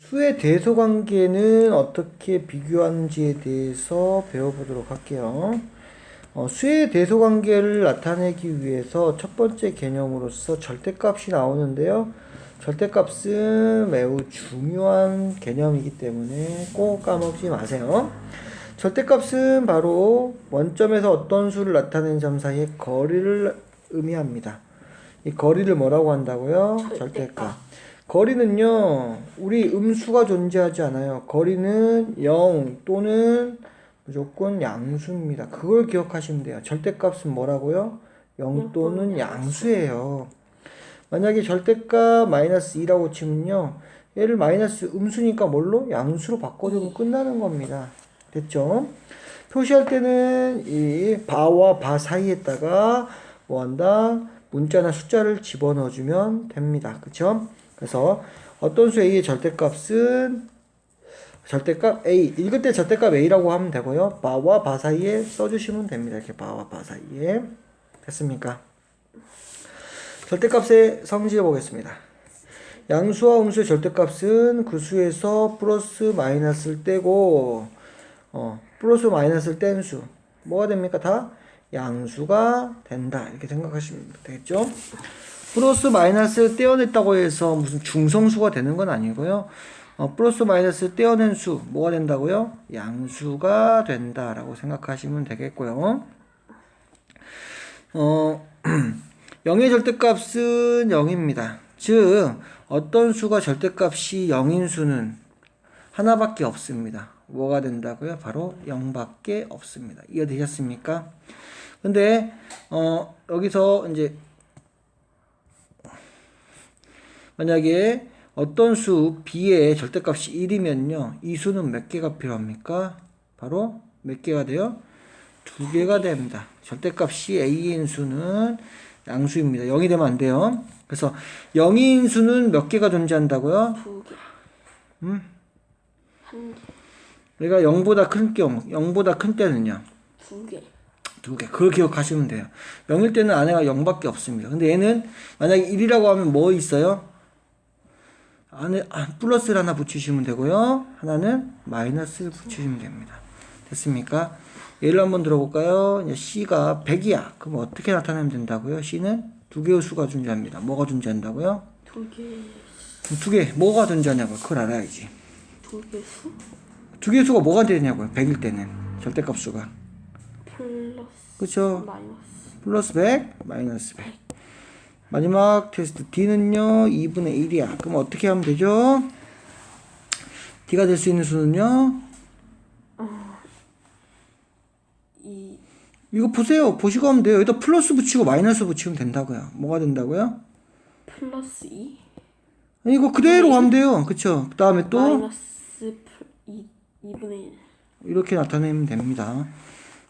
수의 대소관계는 어떻게 비교하는지에 대해서 배워보도록 할게요. 수의 대소관계를 나타내기 위해서 첫 번째 개념으로서 절대값이 나오는데요. 절대값은 매우 중요한 개념이기 때문에 꼭 까먹지 마세요. 절대값은 바로 원점에서 어떤 수를 나타내는 점 사이의 거리를 의미합니다. 이 거리를 뭐라고 한다고요? 절대값. 거리는요, 우리 음수가 존재하지 않아요. 거리는 0 또는 무조건 양수입니다. 그걸 기억하시면 돼요. 절대값은 뭐라고요? 0 또는 양수예요. 만약에 절대값 마이너스 2라고 치면요, 얘를 마이너스 음수니까 뭘로? 양수로 바꿔주면 끝나는 겁니다. 됐죠? 표시할 때는 이 바와 바 사이에다가 뭐 한다? 문자나 숫자를 집어넣어주면 됩니다. 그쵸? 그래서 어떤 수 A의 절대값은 절대값 A, 읽을 때 절대값 A라고 하면 되고요. 바와 바 사이에 써주시면 됩니다. 이렇게 바와 바 사이에. 됐습니까? 절대값의 성질해 보겠습니다. 양수와 음수의 절대값은 그 수에서 플러스 마이너스를 떼고 플러스 마이너스를 뗀 수 뭐가 됩니까? 다 양수가 된다. 이렇게 생각하시면 되겠죠? 플러스 마이너스를 떼어냈다고 해서 무슨 중성수가 되는 건 아니고요. 플러스 마이너스를 떼어낸 수 뭐가 된다고요? 양수가 된다라고 생각하시면 되겠고요. 0의 절대값은 0입니다. 즉 어떤 수가 절대값이 0인 수는 하나밖에 없습니다. 뭐가 된다고요? 바로 0밖에 없습니다. 이해되셨습니까? 근데 여기서 이제 만약에 어떤 수 B의 절대값이 1이면요. 이 수는 몇 개가 필요합니까? 바로 몇 개가 돼요? 2개가 됩니다. 절대값이 A인 수는 양수입니다. 0이 되면 안 돼요. 그래서 0인 수는 몇 개가 존재한다고요? 2개. 1개. 그러니까 0보다 큰 경우, 0보다 큰 때는요? 2개. 2개. 그걸 기억하시면 돼요. 0일 때는 안에가 0밖에 없습니다. 근데 얘는 만약에 1이라고 하면 뭐 있어요? 안에 플러스를 하나 붙이시면 되고요. 하나는 마이너스를 붙이시면 됩니다. 됐습니까? 예를 한번 들어볼까요? 이제 C가 100이야. 그럼 어떻게 나타내면 된다고요? C는 2개의 수가 존재합니다. 뭐가 존재한다고요? 2개. 2개. 뭐가 존재하냐고요? 그걸 알아야지. 2개 수? 2개의 수가 뭐가 되냐고요? 100일 때는. 절대값 수가. 플러스. 그쵸? 마이너스. 플러스 100, 마이너스 100. 마지막 테스트 D는요 2분의 1이야. 그럼 어떻게 하면 되죠? D가 될 수 있는 수는요? 이거 보세요. 보시고 하면 돼요. 여기다 플러스 붙이고 마이너스 붙이면 된다고요. 뭐가 된다고요? 플러스 2? 이거 그대로 가면 돼요. 그쵸? 그 다음에 또 마이너스 2분의 1. 이렇게 나타내면 됩니다.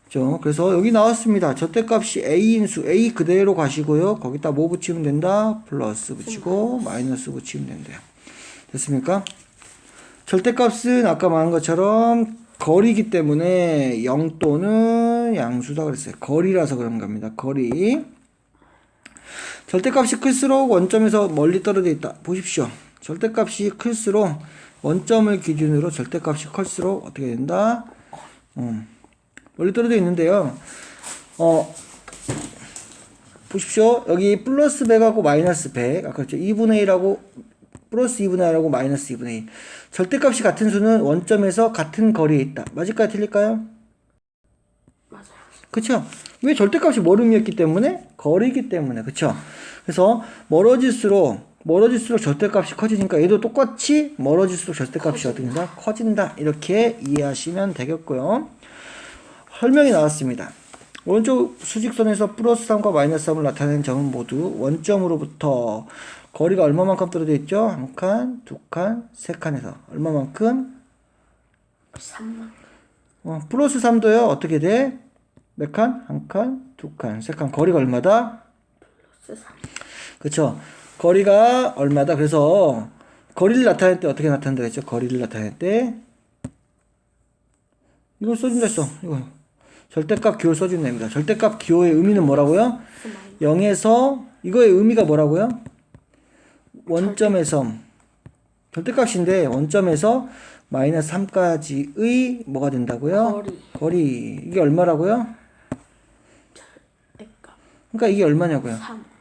그죠? 그래서 여기 나왔습니다. 절대값이 A인수 A 그대로 가시고요. 거기다 뭐 붙이면 된다? 플러스 붙이고 마이너스 붙이면 된대요. 됐습니까? 절대값은 아까 말한 것처럼 거리이기 때문에 0 또는 양수다 그랬어요. 거리라서 그런 겁니다. 거리. 절대값이 클수록 원점에서 멀리 떨어져 있다. 보십시오. 절대값이 클수록 원점을 기준으로 절대값이 클수록 어떻게 된다? 멀리 떨어져 있는데요. 보십시오. 여기 플러스 100하고 마이너스 100. 아까 그랬죠. 2분의 1하고 플러스 2분의 1하고 마이너스 2분의 1. 절대값이 같은 수는 원점에서 같은 거리에 있다. 맞을까요? 틀릴까요? 맞아요. 그쵸? 왜 절대값이 멀음이었기 때문에? 거리이기 때문에. 그쵸? 그래서 멀어질수록 절대값이 커지니까 얘도 똑같이 멀어질수록 절대값이 어떻게 된다? 커진다. 이렇게 이해하시면 되겠고요. 설명이 나왔습니다. 오른쪽 수직선에서 플러스 3과 마이너스 3을 나타내는 점은 모두 원점으로부터 거리가 얼마만큼 떨어져 있죠? 한 칸, 두 칸, 세 칸에서 얼마만큼? 3만큼. 플러스 3도요. 어떻게 돼? 몇 칸? 한 칸, 두 칸, 세 칸. 거리가 얼마다? 플러스 3. 그쵸? 거리가 얼마다? 그래서 거리를 나타낼 때 어떻게 나타낸다 했죠? 거리를 나타낼 때 이걸 써준다 했어. 이거 절대값 기호 써주면 됩니다. 절대값 기호의 의미는 뭐라고요? 0에서 이거의 의미가 뭐라고요? 원점에서 절대값인데 원점에서 마이너스 3까지의 뭐가 된다고요? 거리. 이게 얼마라고요? 절대값. 그러니까 이게 얼마냐고요?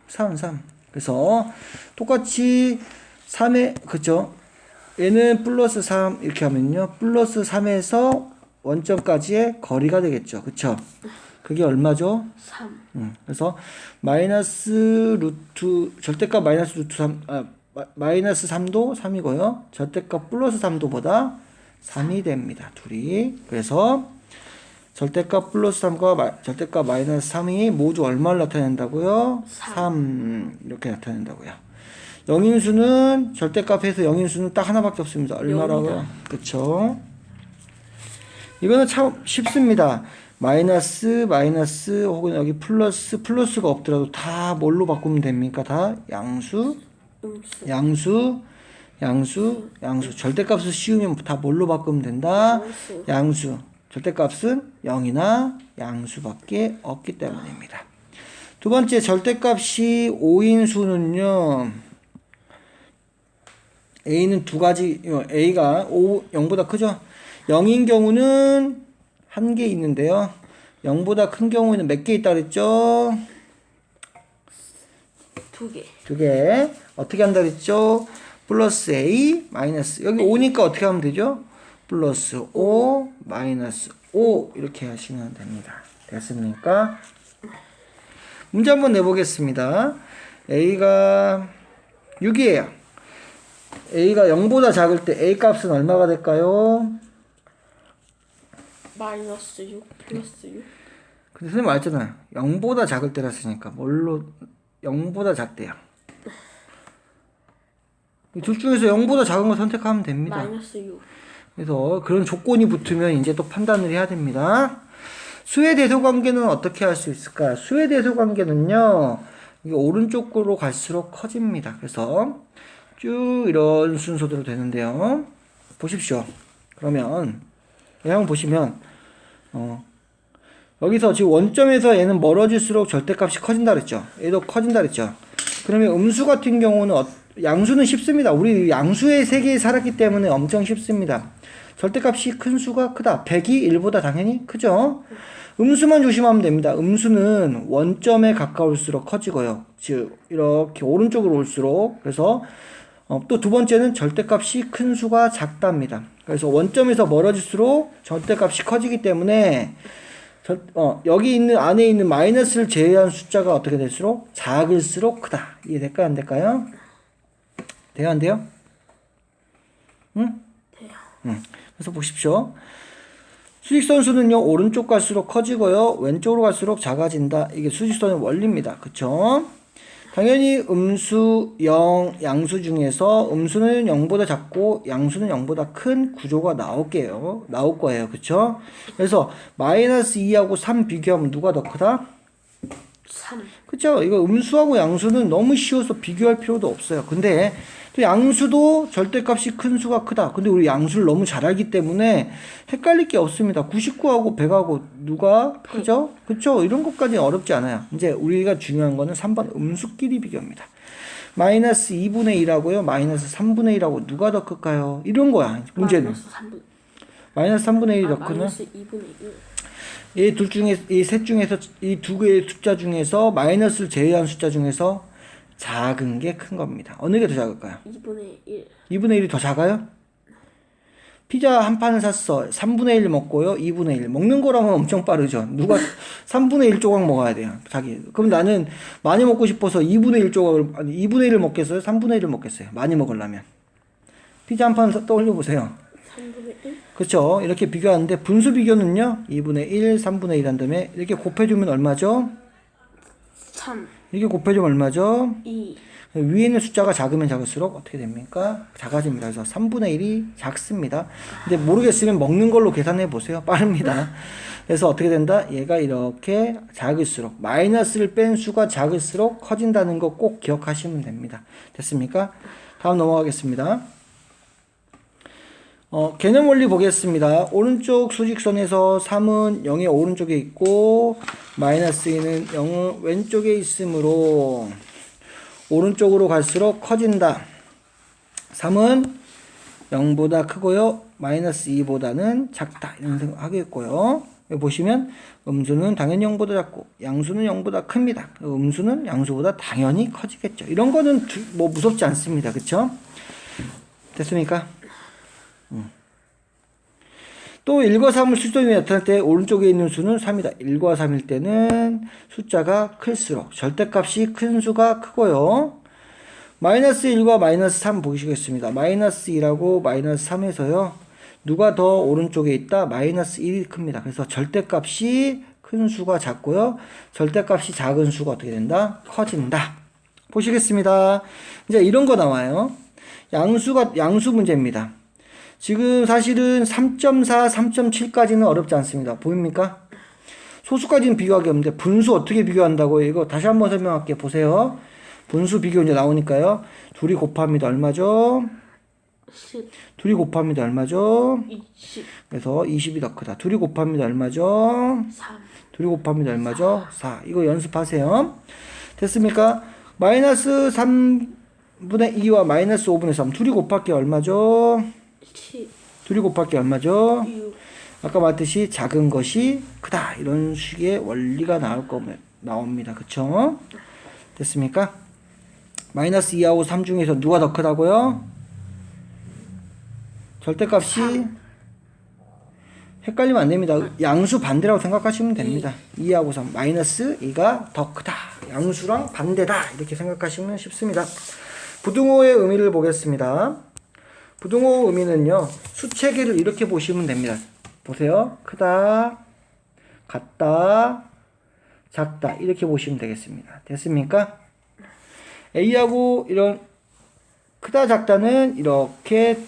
3. 그래서 똑같이 3에 그죠? 얘는 플러스 3 이렇게 하면요. 플러스 3에서 원점까지의 거리가 되겠죠. 그쵸? 그게 얼마죠? 3. 그래서 마이너스 루트 절대값 마이너스 루트 3 마이너스 3도 3이고요. 절대값 플러스 3도보다 3이 됩니다. 둘이. 그래서 절대값 플러스 3과 절대값 마이너스 3이 모두 얼마를 나타낸다고요? 3 이렇게 나타낸다고요. 영인수는 절대값에서 영인수는 딱 하나밖에 없습니다. 얼마라고요? 그쵸? 이거는 참 쉽습니다. 마이너스 혹은 여기 플러스가 없더라도 다 뭘로 바꾸면 됩니까? 다 양수. 절대값을 씌우면 다 뭘로 바꾸면 된다? 양수. 절대값은 0이나 양수밖에 없기 때문입니다. 두 번째 절대값이 5인 수는요. A는 두 가지, A가 0보다 크죠? 0인 경우는 한 개 있는데요. 0보다 큰 경우에는 몇 개 있다 그랬죠? 2개. 2개. 어떻게 한다 그랬죠? 플러스 A, 마이너스. 여기 5니까 어떻게 하면 되죠? 플러스 5, 마이너스 5. 이렇게 하시면 됩니다. 됐습니까? 문제 한번 내보겠습니다. A가 6이에요. A가 0보다 작을 때 A 값은 얼마가 될까요? 마이너스 6 플러스 6. 근데 선생님 말했잖아요. 0보다 작을 때라 쓰니까 뭘로 0보다 작대요. 둘 중에서 0보다 작은 거 선택하면 됩니다. 마이너스 6. 그래서 그런 조건이 붙으면 이제 또 판단을 해야 됩니다. 수의 대소 관계는 어떻게 할 수 있을까? 수의 대소 관계는요. 이게 오른쪽으로 갈수록 커집니다. 그래서 쭉 이런 순서대로 되는데요. 보십시오. 그러면 여기 한번 보시면 여기서 지금 원점에서 얘는 멀어질수록 절대값이 커진다 그랬죠. 얘도 커진다 그랬죠. 그러면 음수 같은 경우는 양수는 쉽습니다. 우리 양수의 세계에 살았기 때문에 엄청 쉽습니다. 절대값이 큰 수가 크다. 100이 1보다 당연히 크죠. 음수만 조심하면 됩니다. 음수는 원점에 가까울수록 커지고요. 즉 이렇게 오른쪽으로 올수록. 그래서 또 두 번째는 절대값이 큰 수가 작답니다. 그래서 원점에서 멀어질수록 절대값이 커지기 때문에 여기 있는 안에 있는 마이너스를 제외한 숫자가 어떻게 될수록 작을수록 크다. 이해될까요? 안 될까요? 돼요? 안 돼요? 응? 돼요. 그래서 보십시오. 수직선수는요 오른쪽 갈수록 커지고요 왼쪽으로 갈수록 작아진다. 이게 수직선의 원리입니다. 그쵸? 당연히 음수 0, 양수 중에서 음수는 0보다 작고 양수는 0보다 큰 구조가 나올 거예요. 그쵸? 그래서 마이너스 2하고 3 비교하면 누가 더 크다? 3. 그쵸? 이거 음수하고 양수는 너무 쉬워서 비교할 필요도 없어요. 근데 또 양수도 절대값이 큰 수가 크다. 근데 우리 양수를 너무 잘 알기 때문에 헷갈릴 게 없습니다. 99하고 100하고 누가 크죠? 그쵸? 이런 것까지는 어렵지 않아요. 이제 우리가 중요한 거는 3번 음수끼리 비교입니다. 마이너스 2분의 1하고요. 마이너스 3분의 1하고 누가 더 클까요? 이런 거야. 문제는. 마이너스 3분의 1이 더 크나? 마이너스 2분의 1. 이 셋 중에서 이 두 개의 숫자 중에서 마이너스를 제외한 숫자 중에서 작은 게 큰 겁니다. 어느 게 더 작을까요? 2분의 1. 2분의 1이 더 작아요? 피자 한 판을 샀어. 3분의 1 먹고요. 2분의 1. 먹는 거랑은 엄청 빠르죠. 누가 3분의 1 조각 먹어야 돼요. 자기. 그럼 나는 많이 먹고 싶어서 2분의 1 조각을, 아니, 2분의 1을 먹겠어요? 3분의 1을 먹겠어요? 많이 먹으려면. 피자 한 판 떠올려 보세요. 3분의 1? 그쵸? 이렇게 비교하는데 분수 비교는요. 2분의 1, 3분의 1 한 다음에 이렇게 곱해주면 얼마죠? 3. 이렇게 곱해주면 얼마죠? 2. 위에 있는 숫자가 작으면 작을수록 어떻게 됩니까? 작아집니다. 그래서 3분의 1이 작습니다. 근데 모르겠으면 먹는 걸로 계산해 보세요. 빠릅니다. 그래서 어떻게 된다? 얘가 이렇게 작을수록 마이너스를 뺀 수가 작을수록 커진다는 거 꼭 기억하시면 됩니다. 됐습니까? 다음 넘어가겠습니다. 개념 원리 보겠습니다. 오른쪽 수직선에서 3은 0의 오른쪽에 있고 마이너스 2는 0은 왼쪽에 있으므로 오른쪽으로 갈수록 커진다. 3은 0보다 크고요. 마이너스 2보다는 작다. 이런 생각 하겠고요. 여기 보시면 음수는 당연히 0보다 작고 양수는 0보다 큽니다. 음수는 양수보다 당연히 커지겠죠. 이런 거는 뭐 무섭지 않습니다. 그쵸? 됐습니까? 또 1과 3을 수점이 나타날 때 오른쪽에 있는 수는 3이다. 1과 3일 때는 숫자가 클수록 절대값이 큰 수가 크고요. 마이너스 1과 마이너스 3 보시겠습니다. 마이너스 2라고 마이너스 3에서요. 누가 더 오른쪽에 있다? 마이너스 1이 큽니다. 그래서 절대값이 큰 수가 작고요. 절대값이 작은 수가 어떻게 된다? 커진다. 보시겠습니다. 이제 이런 거 나와요. 양수 문제입니다. 지금 사실은 3.4, 3.7까지는 어렵지 않습니다. 보입니까? 소수까지는 비교하기 없는데 분수 어떻게 비교한다고 이거 다시 한번 설명할게요. 보세요. 분수 비교 이제 나오니까요. 둘이 곱합니다. 얼마죠? 10, 둘이 곱합니다. 얼마죠? 20, 그래서 20이 더 크다. 둘이 곱합니다. 얼마죠? 3, 둘이 곱합니다. 얼마죠? 4. 이거 연습하세요. 됐습니까? 마이너스 3분의 2와 마이너스 5분의 3. 둘이 곱할게 얼마죠? 7, 둘이 곱할게 얼마죠? 6, 아까 말했듯이 작은 것이 크다. 이런 식의 원리가 나옵니다. 그쵸? 됐습니까? 마이너스 2하고 3 중에서 누가 더 크다고요? 절대값이 헷갈리면 안 됩니다. 양수 반대라고 생각하시면 됩니다. 2하고 3. 마이너스 2가 더 크다. 양수랑 반대다. 이렇게 생각하시면 쉽습니다. 부등호의 의미를 보겠습니다. 부등호 의미는요. 수체계를 이렇게 보시면 됩니다. 보세요. 크다, 같다, 작다. 이렇게 보시면 되겠습니다. 됐습니까? A하고 이런 크다, 작다는 이렇게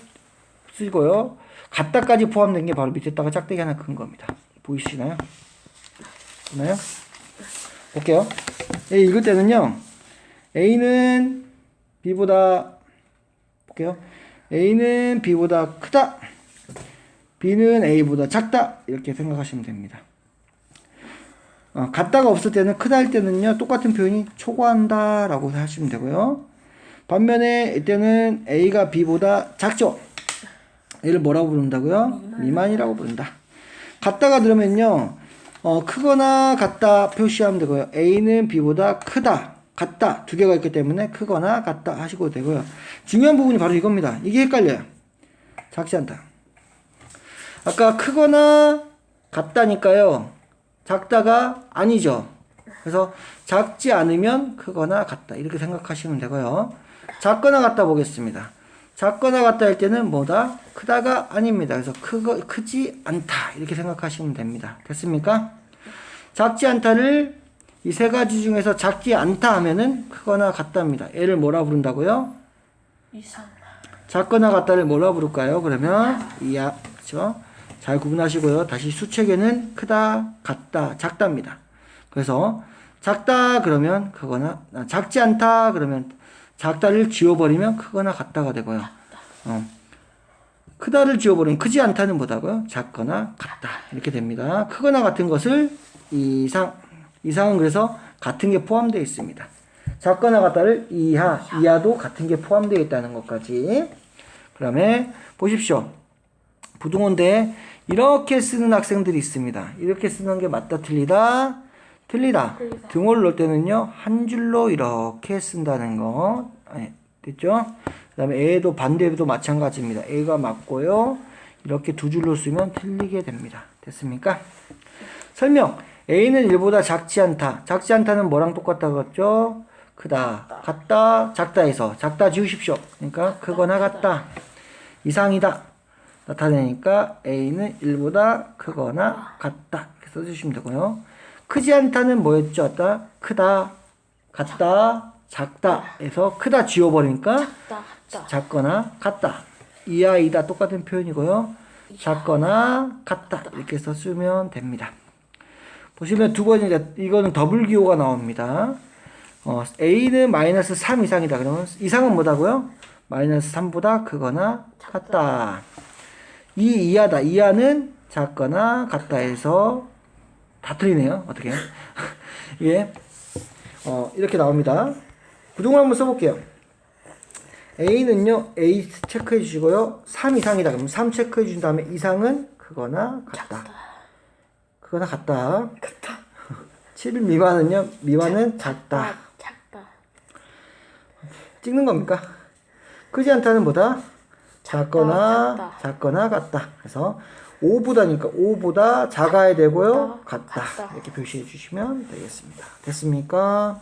쓰고요. 같다까지 포함된 게 바로 밑에다가 짝대기 하나 큰 겁니다. 보이시나요? 보나요? 볼게요. A 읽을 때는요. A는 B보다 볼게요. A는 B보다 크다. B는 A보다 작다. 이렇게 생각하시면 됩니다. 같다가 없을 때는 크다 할 때는요. 똑같은 표현이 초과한다 라고 하시면 되고요. 반면에 이때는 A가 B보다 작죠. 얘를 뭐라고 부른다고요? 미만이라고 부른다. 같다가 들으면요. 크거나 같다 표시하면 되고요. A는 B보다 크다. 같다. 두 개가 있기 때문에 크거나 같다 하시고 되고요. 중요한 부분이 바로 이겁니다. 이게 헷갈려요. 작지 않다. 아까 크거나 같다니까요. 작다가 아니죠. 그래서 작지 않으면 크거나 같다. 이렇게 생각하시면 되고요. 작거나 같다 보겠습니다. 작거나 같다 할 때는 뭐다? 크다가 아닙니다. 그래서 크지 않다. 이렇게 생각하시면 됩니다. 됐습니까? 작지 않다를 이 세 가지 중에서 작지 않다 하면은 크거나 같답니다. 얘를 뭐라 부른다고요? 이상, 작거나 같다를 뭐라 부를까요? 그러면 이하, 그렇죠? 잘 구분하시고요. 다시 수체계는 크다, 같다, 작답니다. 그래서 작다 그러면 크거나, 작지 않다 그러면 작다를 지워버리면 크거나 같다가 되고요. 크다를 지워버리면 크지 않다는 뭐다고요? 작거나 같다. 이렇게 됩니다. 크거나 같은 것을 이상은 그래서 같은 게 포함되어 있습니다. 작거나 같다를 이하도 같은 게 포함되어 있다는 것까지. 그 다음에 보십시오. 부등호인데 이렇게 쓰는 학생들이 있습니다. 이렇게 쓰는 게 맞다, 틀리다? 틀리다. 등호를 넣을 때는요, 한 줄로 이렇게 쓴다는 거. 됐죠? 그 다음에 A도 반대도 마찬가지입니다. A가 맞고요. 이렇게 두 줄로 쓰면 틀리게 됩니다. 됐습니까? 설명. A는 1보다 작지 않다. 작지 않다는 뭐랑 똑같다 그랬죠? 크다, 같다, 작다에서 작다 지우십시오. 그러니까 크거나 같다. 이상이다. 나타내니까 A는 1보다 크거나 같다. 이렇게 써주시면 되고요. 크지 않다는 뭐였죠? 아까 크다, 같다, 작다에서 크다 지워버리니까 작거나 같다. 이하이다 똑같은 표현이고요. 작거나 같다 이렇게 써주면 됩니다. 보시면 두 번째 이거는 더블 기호가 나옵니다. A는 마이너스 3 이상이다. 그러면 이상은 뭐다고요? 마이너스 3보다 크거나 같다. 이하다. 이하는 작거나 같다 해서 다 틀리네요. 어떻게? 예. 이렇게 나옵니다. 부등호 한번 써볼게요. A는요, A 체크해 주시고요. 3 이상이다. 그럼 3 체크해 주신 다음에 이상은 그거나 같다. 그거나 같다. 7 미만은요, 미만은 작다. 작다. 찍는 겁니까? 크지 않다는 뭐다? 작거나 같다. 그래서 5보다니까 5보다 작아야 되고요. 같다. 같다. 이렇게 표시해 주시면 되겠습니다. 됐습니까?